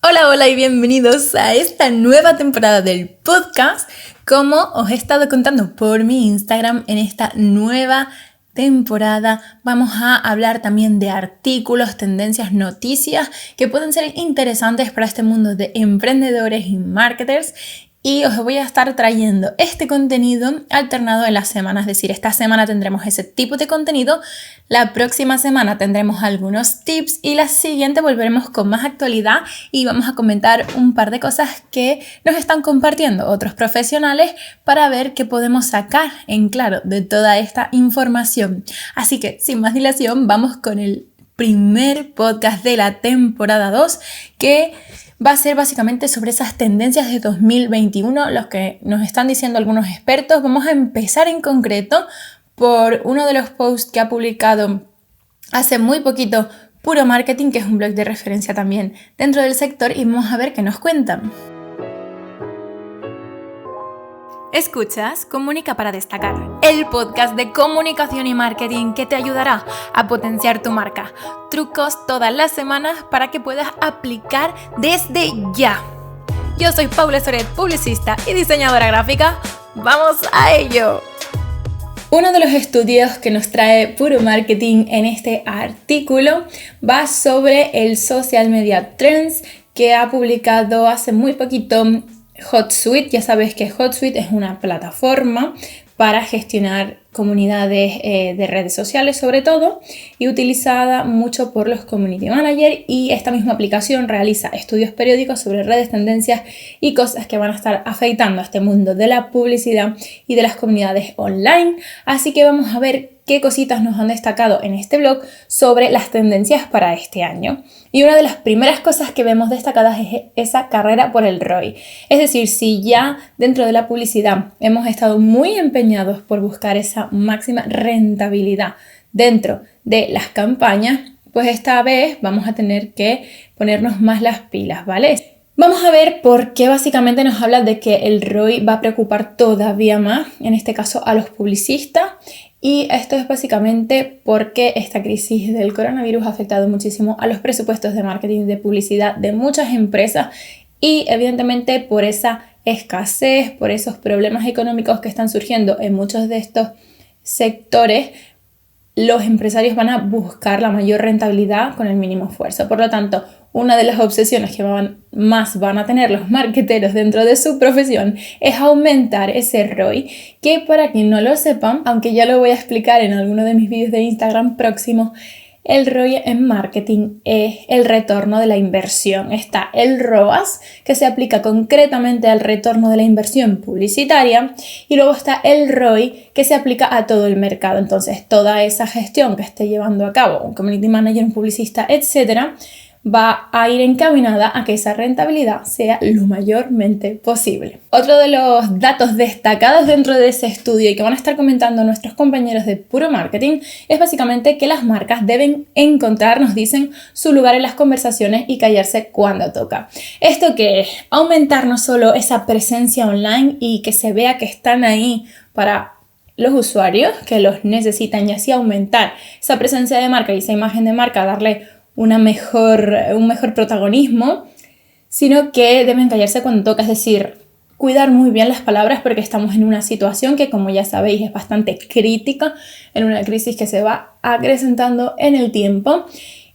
Hola, hola y bienvenidos a esta nueva temporada del podcast. Como os he estado contando por mi Instagram, en esta nueva temporada vamos a hablar también de artículos, tendencias, noticias que pueden ser interesantes para este mundo de emprendedores y marketers. Y os voy a estar trayendo este contenido alternado en las semanas, es decir, esta semana tendremos ese tipo de contenido, la próxima semana tendremos algunos tips y la siguiente volveremos con más actualidad y vamos a comentar un par de cosas que nos están compartiendo otros profesionales para ver qué podemos sacar en claro de toda esta información. Así que, sin más dilación, vamos con el primer podcast de la temporada 2 que va a ser básicamente sobre esas tendencias de 2021, los que nos están diciendo algunos expertos. Vamos a empezar en concreto por uno de los posts que ha publicado hace muy poquito Puro Marketing, que es un blog de referencia también dentro del sector, y vamos a ver qué nos cuentan. Escuchas Comunica para Destacar, el podcast de comunicación y marketing que te ayudará a potenciar tu marca. Trucos todas las semanas para que puedas aplicar desde ya. Yo soy Paula Soret, publicista y diseñadora gráfica. ¡Vamos a ello! Uno de los estudios que nos trae Puro Marketing en este artículo va sobre el Social Media Trends que ha publicado hace muy poquito HotSuite. Ya sabes que HotSuite es una plataforma para gestionar comunidades de redes sociales sobre todo y utilizada mucho por los community managers, y esta misma aplicación realiza estudios periódicos sobre redes, tendencias y cosas que van a estar afectando a este mundo de la publicidad y de las comunidades online. Así que vamos a ver qué cositas nos han destacado en este blog sobre las tendencias para este año. Y una de las primeras cosas que vemos destacadas es esa carrera por el ROI. Es decir, si ya dentro de la publicidad hemos estado muy empeñados por buscar esa máxima rentabilidad dentro de las campañas, pues esta vez vamos a tener que ponernos más las pilas, ¿vale? Vamos a ver por qué básicamente nos habla de que el ROI va a preocupar todavía más, en este caso a los publicistas. Y esto es básicamente porque esta crisis del coronavirus ha afectado muchísimo a los presupuestos de marketing, de publicidad de muchas empresas, y evidentemente por esa escasez, por esos problemas económicos que están surgiendo en muchos de estos sectores, los empresarios van a buscar la mayor rentabilidad con el mínimo esfuerzo. Por lo tanto, una de las obsesiones que más van a tener los marketeros dentro de su profesión es aumentar ese ROI, que para quien no lo sepan, aunque ya lo voy a explicar en alguno de mis vídeos de Instagram próximos, el ROI en marketing es el retorno de la inversión. Está el ROAS, que se aplica concretamente al retorno de la inversión publicitaria, y luego está el ROI, que se aplica a todo el mercado. Entonces, toda esa gestión que esté llevando a cabo un community manager, un publicista, etcétera, va a ir encaminada a que esa rentabilidad sea lo mayormente posible. Otro de los datos destacados dentro de ese estudio y que van a estar comentando nuestros compañeros de Puro Marketing es básicamente que las marcas deben encontrar, nos dicen, su lugar en las conversaciones y callarse cuando toca. ¿Esto qué es? Aumentar no solo esa presencia online y que se vea que están ahí para los usuarios que los necesitan, y así aumentar esa presencia de marca y esa imagen de marca, darle un mejor protagonismo, sino que deben callarse cuando toca, es decir, cuidar muy bien las palabras, porque estamos en una situación que, como ya sabéis, es bastante crítica, en una crisis que se va acrecentando en el tiempo,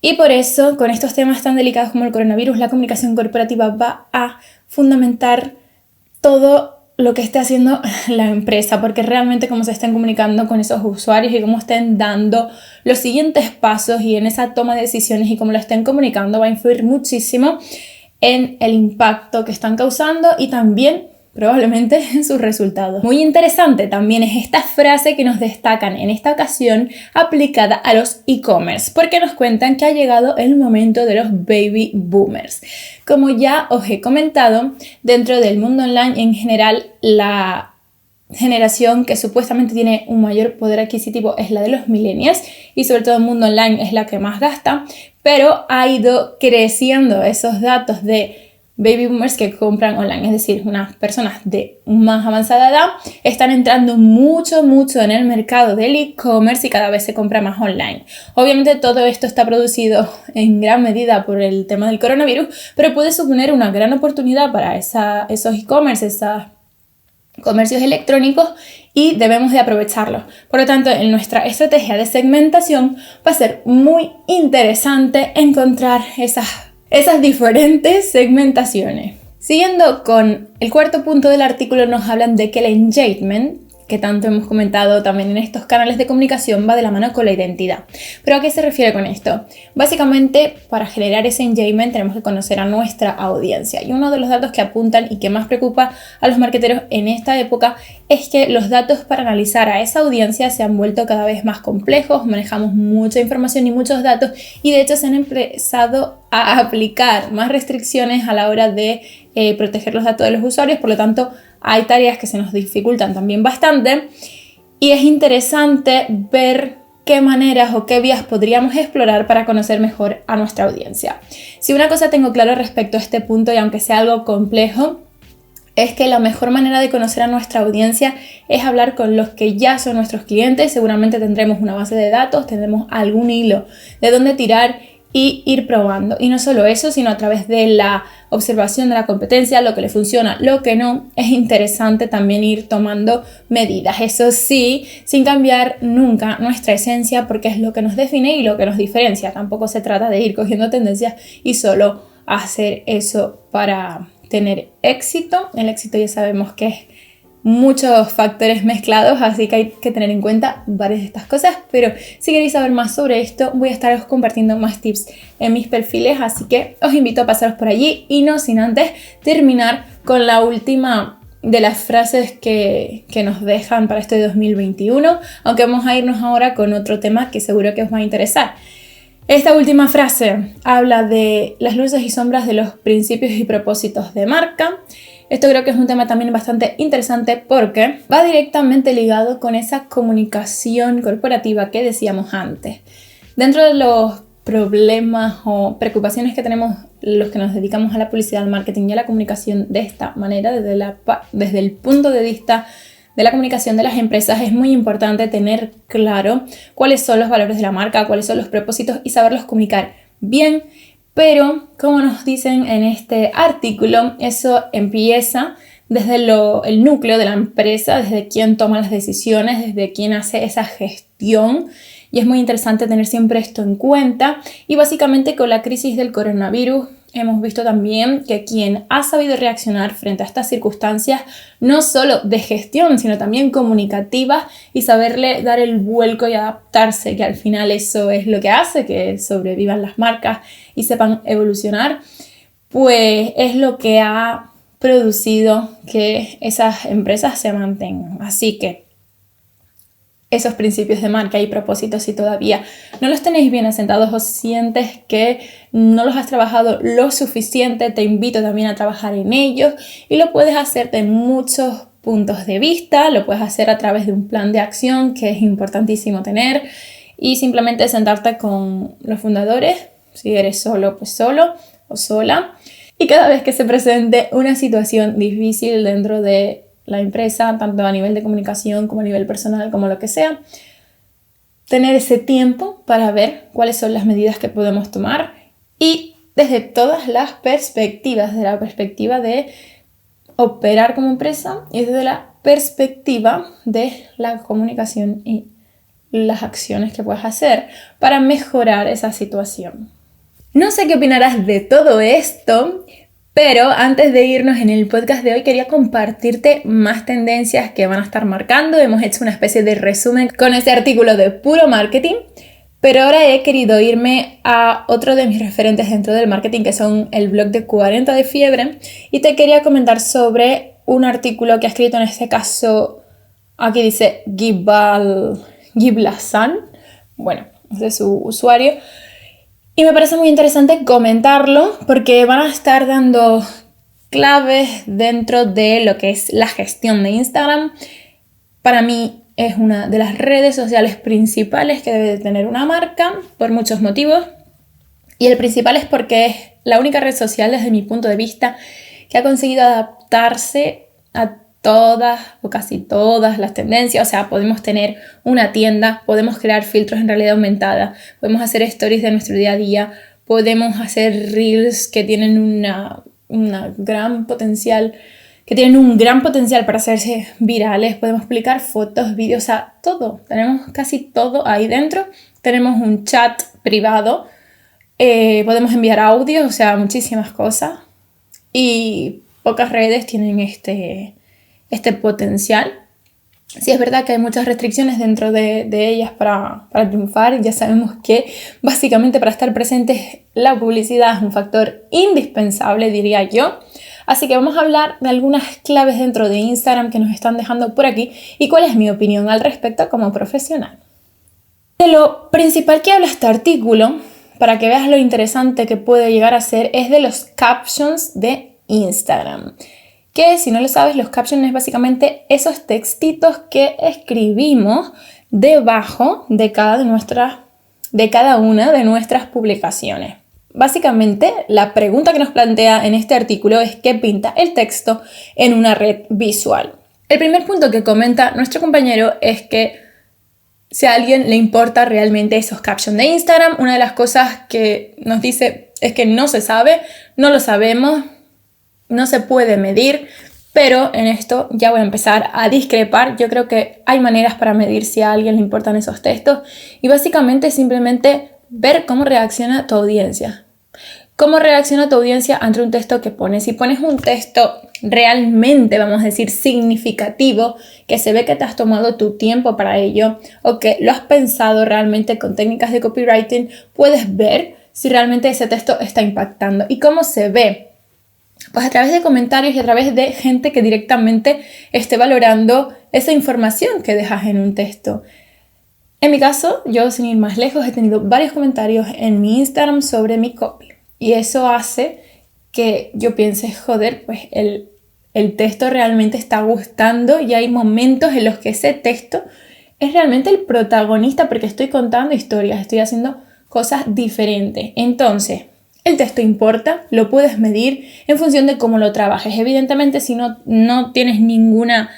y por eso, con estos temas tan delicados como el coronavirus, la comunicación corporativa va a fundamentar todo lo que esté haciendo la empresa, porque realmente cómo se estén comunicando con esos usuarios y cómo estén dando los siguientes pasos y en esa toma de decisiones y cómo lo estén comunicando va a influir muchísimo en el impacto que están causando y también probablemente en sus resultados. Muy interesante también es esta frase que nos destacan en esta ocasión aplicada a los e-commerce, porque nos cuentan que ha llegado el momento de los baby boomers. Como ya os he comentado, dentro del mundo online en general, la generación que supuestamente tiene un mayor poder adquisitivo es la de los millennials, y sobre todo el mundo online es la que más gasta, pero ha ido creciendo esos datos de baby boomers que compran online, es decir, unas personas de más avanzada edad están entrando mucho en el mercado del e-commerce y cada vez se compra más online. Obviamente todo esto está producido en gran medida por el tema del coronavirus, pero puede suponer una gran oportunidad para esos e-commerce, esos comercios electrónicos, y debemos de aprovecharlo. Por lo tanto, en nuestra estrategia de segmentación va a ser muy interesante encontrar esas diferentes segmentaciones. Siguiendo con el cuarto punto del artículo, nos hablan de que el engagement, que tanto hemos comentado también en estos canales de comunicación, va de la mano con la identidad. ¿Pero a qué se refiere con esto? Básicamente, para generar ese engagement tenemos que conocer a nuestra audiencia. Y uno de los datos que apuntan y que más preocupa a los marketeros en esta época es que los datos para analizar a esa audiencia se han vuelto cada vez más complejos, manejamos mucha información y muchos datos, y de hecho se han empezado a aplicar más restricciones a la hora de proteger los datos de los usuarios. Por lo tanto, hay tareas que se nos dificultan también bastante, y es interesante ver qué maneras o qué vías podríamos explorar para conocer mejor a nuestra audiencia. Si una cosa tengo claro respecto a este punto, y aunque sea algo complejo, es que la mejor manera de conocer a nuestra audiencia es hablar con los que ya son nuestros clientes. Seguramente tendremos una base de datos, tendremos algún hilo de dónde tirar y ir probando. Y no solo eso, sino a través de la observación de la competencia, lo que le funciona, lo que no, es interesante también ir tomando medidas. Eso sí, sin cambiar nunca nuestra esencia, porque es lo que nos define y lo que nos diferencia. Tampoco se trata de ir cogiendo tendencias y solo hacer eso para tener éxito. El éxito ya sabemos que es muchos factores mezclados, así que hay que tener en cuenta varias de estas cosas. Pero si queréis saber más sobre esto, voy a estaros compartiendo más tips en mis perfiles, así que os invito a pasaros por allí, y no sin antes terminar con la última de las frases que nos dejan para este 2021, aunque vamos a irnos ahora con otro tema que seguro que os va a interesar. Esta última frase habla de las luces y sombras de los principios y propósitos de marca. Esto creo que es un tema también bastante interesante porque va directamente ligado con esa comunicación corporativa que decíamos antes. Dentro de los problemas o preocupaciones que tenemos los que nos dedicamos a la publicidad, al marketing y a la comunicación de esta manera, desde el punto de vista de la comunicación de las empresas, es muy importante tener claro cuáles son los valores de la marca, cuáles son los propósitos, y saberlos comunicar bien. Pero, como nos dicen en este artículo, eso empieza desde el núcleo de la empresa, desde quien toma las decisiones, desde quien hace esa gestión. Y es muy interesante tener siempre esto en cuenta. Y básicamente con la crisis del coronavirus hemos visto también que quien ha sabido reaccionar frente a estas circunstancias, no solo de gestión, sino también comunicativa, y saberle dar el vuelco y adaptarse, que al final eso es lo que hace que sobrevivan las marcas y sepan evolucionar, pues es lo que ha producido que esas empresas se mantengan. Así que esos principios de marca y propósitos, si todavía no los tenéis bien asentados o sientes que no los has trabajado lo suficiente, te invito también a trabajar en ellos, y lo puedes hacer de muchos puntos de vista. Lo puedes hacer a través de un plan de acción, que es importantísimo tener, y simplemente sentarte con los fundadores, si eres solo, pues solo o sola, y cada vez que se presente una situación difícil dentro de la empresa, tanto a nivel de comunicación como a nivel personal, como lo que sea, tener ese tiempo para ver cuáles son las medidas que podemos tomar, y desde todas las perspectivas, desde la perspectiva de operar como empresa y desde la perspectiva de la comunicación y las acciones que puedes hacer para mejorar esa situación. No sé qué opinarás de todo esto, pero antes de irnos en el podcast de hoy, quería compartirte más tendencias que van a estar marcando. Hemos hecho una especie de resumen con este artículo de puro marketing, pero ahora he querido irme a otro de mis referentes dentro del marketing, que son el blog de 40 de Fiebre, y te quería comentar sobre un artículo que ha escrito, en este caso, aquí dice Giblasan, bueno, ese es su usuario. Y me parece muy interesante comentarlo porque van a estar dando claves dentro de lo que es la gestión de Instagram. Para mí es una de las redes sociales principales que debe de tener una marca por muchos motivos. Y el principal es porque es la única red social desde mi punto de vista que ha conseguido adaptarse a todas o casi todas las tendencias. O sea, podemos tener una tienda, podemos crear filtros en realidad aumentada, podemos hacer stories de nuestro día a día, podemos hacer reels que tienen un gran potencial para hacerse virales, podemos publicar fotos, vídeos, o sea, todo. Tenemos casi todo ahí dentro. Tenemos un chat privado, podemos enviar audios, o sea, muchísimas cosas. Y pocas redes tienen este potencial. Sí, es verdad que hay muchas restricciones dentro de ellas para triunfar. Ya sabemos que básicamente para estar presentes la publicidad es un factor indispensable, diría yo. Así que vamos a hablar de algunas claves dentro de Instagram que nos están dejando por aquí y cuál es mi opinión al respecto como profesional. De lo principal que habla este artículo, para que veas lo interesante que puede llegar a ser, es de los captions de Instagram. Que si no lo sabes, los captions es básicamente esos textitos que escribimos debajo de cada una de nuestras publicaciones. Básicamente, la pregunta que nos plantea en este artículo es ¿qué pinta el texto en una red visual? El primer punto que comenta nuestro compañero es que si a alguien le importa realmente esos captions de Instagram, una de las cosas que nos dice es que no se sabe, no lo sabemos, no se puede medir, pero en esto ya voy a empezar a discrepar. Yo creo que hay maneras para medir si a alguien le importan esos textos y básicamente simplemente ver cómo reacciona tu audiencia. ¿Cómo reacciona tu audiencia ante un texto que pones? Si pones un texto realmente, vamos a decir, significativo, que se ve que te has tomado tu tiempo para ello o que lo has pensado realmente con técnicas de copywriting, puedes ver si realmente ese texto está impactando. ¿Y cómo se ve? Pues a través de comentarios y a través de gente que directamente esté valorando esa información que dejas en un texto. En mi caso, yo sin ir más lejos he tenido varios comentarios en mi Instagram sobre mi copy. Y eso hace que yo piense, joder, pues el texto realmente está gustando y hay momentos en los que ese texto es realmente el protagonista porque estoy contando historias, estoy haciendo cosas diferentes. Entonces, el texto importa, lo puedes medir en función de cómo lo trabajes. Evidentemente, si no tienes ninguna,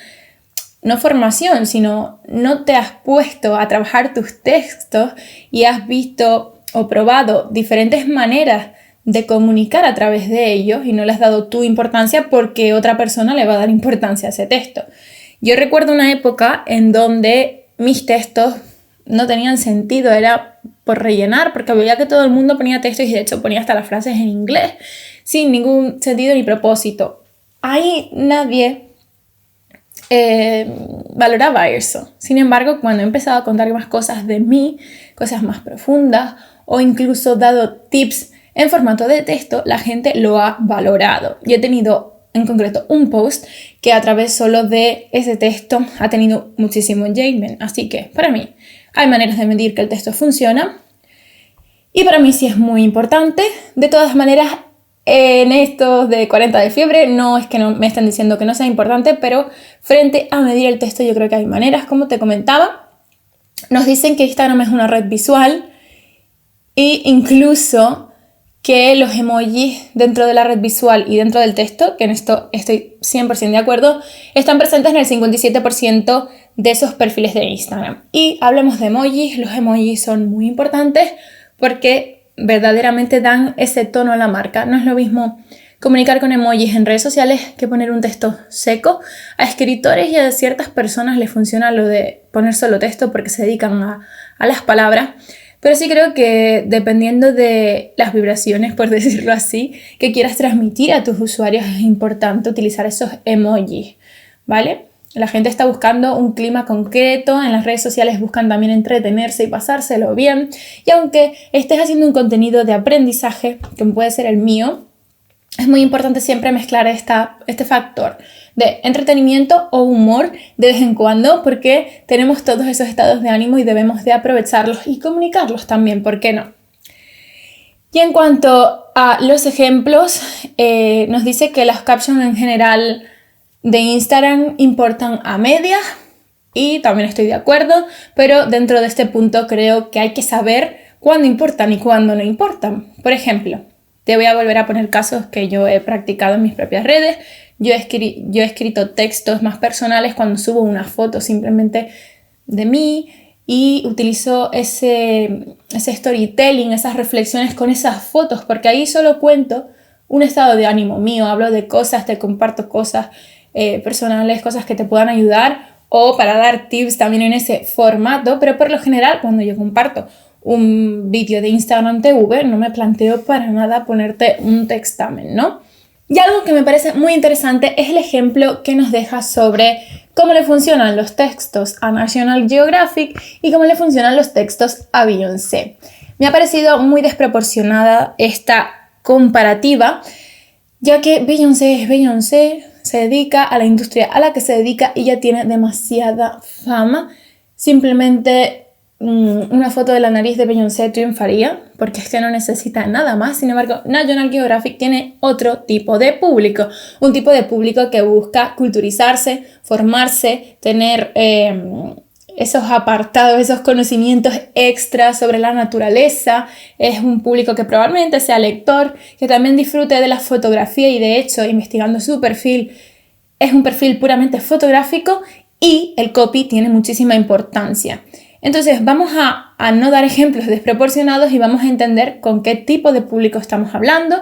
no formación, sino no te has puesto a trabajar tus textos y has visto o probado diferentes maneras de comunicar a través de ellos y no le has dado tu importancia porque otra persona le va a dar importancia a ese texto. Yo recuerdo una época en donde mis textos no tenían sentido, era por rellenar, porque veía que todo el mundo ponía textos y de hecho ponía hasta las frases en inglés sin ningún sentido ni propósito. Ahí nadie valoraba eso. Sin embargo, cuando he empezado a contar más cosas de mí, cosas más profundas o incluso dado tips en formato de texto, la gente lo ha valorado. Y he tenido en concreto un post que a través solo de ese texto ha tenido muchísimo engagement. Así que para mí hay maneras de medir que el texto funciona y para mí sí es muy importante. De todas maneras, en estos de 40 de fiebre no es que no me estén diciendo que no sea importante, pero frente a medir el texto yo creo que hay maneras. Como te comentaba, nos dicen que Instagram es una red visual e incluso que los emojis dentro de la red visual y dentro del texto, que en esto estoy 100% de acuerdo, están presentes en el 57% de esos perfiles de Instagram. Y hablemos de emojis, los emojis son muy importantes porque verdaderamente dan ese tono a la marca. No es lo mismo comunicar con emojis en redes sociales que poner un texto seco. A escritores y a ciertas personas les funciona lo de poner solo texto porque se dedican a las palabras. Pero sí creo que dependiendo de las vibraciones, por decirlo así, que quieras transmitir a tus usuarios, es importante utilizar esos emojis, ¿vale? La gente está buscando un clima concreto, en las redes sociales buscan también entretenerse y pasárselo bien. Y aunque estés haciendo un contenido de aprendizaje, como puede ser el mío, es muy importante siempre mezclar este factor de entretenimiento o humor de vez en cuando porque tenemos todos esos estados de ánimo y debemos de aprovecharlos y comunicarlos también, ¿por qué no? Y en cuanto a los ejemplos, nos dice que las captions en general de Instagram importan a medias y también estoy de acuerdo, pero dentro de este punto creo que hay que saber cuándo importan y cuándo no importan. Por ejemplo, Te voy a volver a poner casos que yo he practicado en mis propias redes. Yo he escrito textos más personales cuando subo una foto simplemente de mí y utilizo ese storytelling, esas reflexiones con esas fotos, porque ahí solo cuento un estado de ánimo mío, hablo de cosas, te comparto cosas personales, cosas que te puedan ayudar o para dar tips también en ese formato, pero por lo general cuando yo comparto un vídeo de Instagram TV no me planteo para nada ponerte un textamen, ¿no? Y algo que me parece muy interesante es el ejemplo que nos deja sobre cómo le funcionan los textos a National Geographic y cómo le funcionan los textos a Beyoncé. Me ha parecido muy desproporcionada esta comparativa, ya que Beyoncé es Beyoncé, se dedica a la industria a la que se dedica y ya tiene demasiada fama. Simplemente una foto de la nariz de Beyoncé triunfaría, porque es que no necesita nada más. Sin embargo, National Geographic tiene otro tipo de público, un tipo de público que busca culturizarse, formarse, tener esos apartados, esos conocimientos extras sobre la naturaleza. Es un público que probablemente sea lector, que también disfrute de la fotografía y de hecho, investigando su perfil, es un perfil puramente fotográfico y el copy tiene muchísima importancia. Entonces vamos a no dar ejemplos desproporcionados y vamos a entender con qué tipo de público estamos hablando.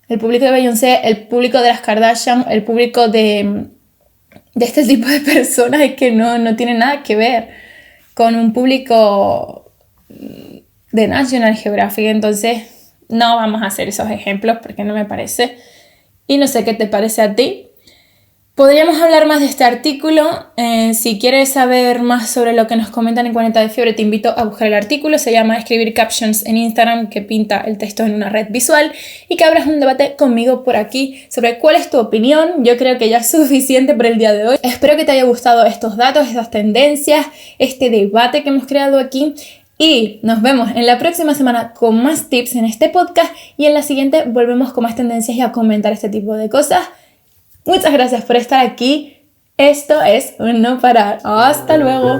El público de Beyoncé, el público de las Kardashian, el público de este tipo de personas es que no tiene nada que ver con un público de National Geographic. Entonces no vamos a hacer esos ejemplos porque no me parece. Y no sé qué te parece a ti. Podríamos hablar más de este artículo. Si quieres saber más sobre lo que nos comentan en 40 de Fiebre, te invito a buscar el artículo. Se llama Escribir Captions en Instagram, que pinta el texto en una red visual, y que abras un debate conmigo por aquí sobre cuál es tu opinión. Yo creo que ya es suficiente por el día de hoy. Espero que te haya gustado estos datos, estas tendencias, este debate que hemos creado aquí. Y nos vemos en la próxima semana con más tips en este podcast, y en la siguiente volvemos con más tendencias y a comentar este tipo de cosas. Muchas gracias por estar aquí. Esto es un no parar. Hasta luego.